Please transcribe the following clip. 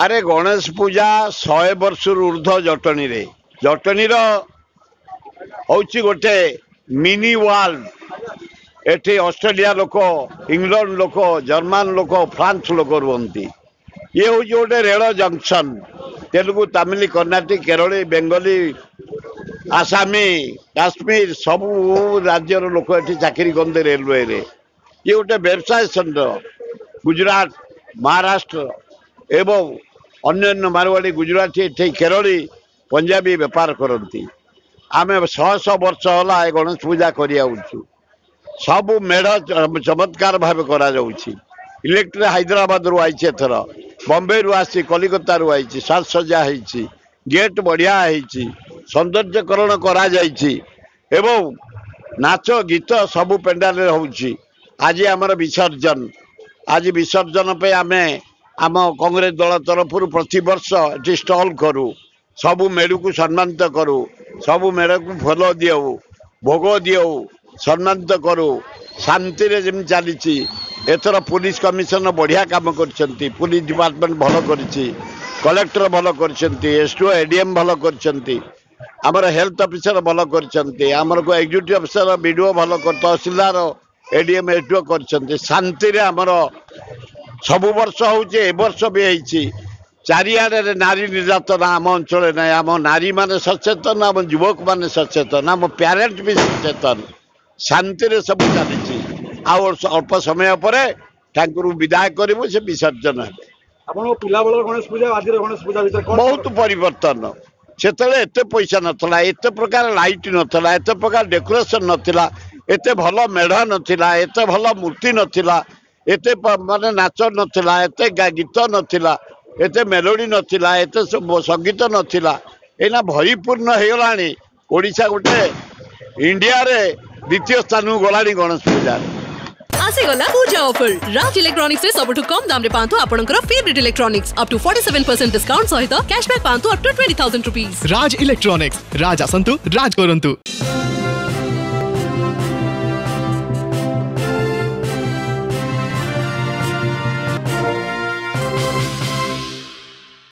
अरे गणेश पूजा 100 वर्ष ऊर्ध जटनी रे जटनी हूँ गोटे मिनी वर्ल्ड एठी ऑस्ट्रेलिया लोक इंग्लैंड लोक जर्मन लोक फ्रांस लोक रुहंती ये हूँ गोटे रेल जंक्शन तेलुगु तमिल कर्णाटिक केरली बेंगली आसामी काश्मीर सबू राज्यर लोक ये चाकरी करते रेलवे रे ये गोटे व्यवसाय केन्द्र गुजरात महाराष्ट्र एवं अन्य मारवाड़ी गुजराती ये केरली पंजाबी बेपार करती आम 100 वर्ष है गणेश पूजा कर सबू मेढ़ चमत्कार भाव करा इलेक्ट्रिक हैदराबाद रू आई एथर बम्बे रू आसी कलिकता रू आई साज सजा होती गेट बढ़िया होती सौंदर्यकरण करा एवं नाच गीत सबू पेंडाल होची आज आमर विसर्जन आज विसर्जन पे आमे आम कांग्रेस दल तरफ प्रति वर्ष ये स्टॉल करूँ सबू मेढ़ को सम्मानित करूँ सबू मेढ़ को फल दिऊ भोग दिऊ सम्मानित करूँ शांति रे जमी चली एथर पुलिस कमिशन बढ़िया काम कर पुलिस डिपार्टमेंट भल कर कलेक्टर भल कर एसडीओ एडीएम भल कर आमर हेल्थ ऑफिसर भल कर एग्जीक्यूटिव ऑफिसर बीडीओ भल कर तहसीलदार एडीएम एसडीओ कर शांति रे आमर सबु वर्ष होचे ए वर्ष भी होती चारिआडे नारी निर्यातना आम अंचल ना आम नारी माने सचेतन आम युवक माने सचेतन आम पेरेंट भी सचेतन शांति रे सब चली अल्प समय पर विदाय करूँ से विसर्जन है बहुत परिवर्तन से एत पैसा नाला एत प्रकार लाइट नाला एत प्रकार डेकोरेशन नाला एत भल मेढ़ नाला एत भल मूर्ति नाला एत माने नाच नाला एत गीत नाला एत मेलोडी नाला एत संगीत नाला एना भरीपूर्ण हो गलानी ओडिशा गोटे इंडिया रे द्वितीय स्थान को गलानी गणेश पूजा आसीगला पूजा ऑफर राज इलेक्ट्रॉनिक्स रे सबटु कम दाम रे पांतु आपनकर favourite electronics up to 47% discount सहित कैशबैक पांतु up to 20,000 rupees. Raj electronics Raj आसंतु राज करंतु।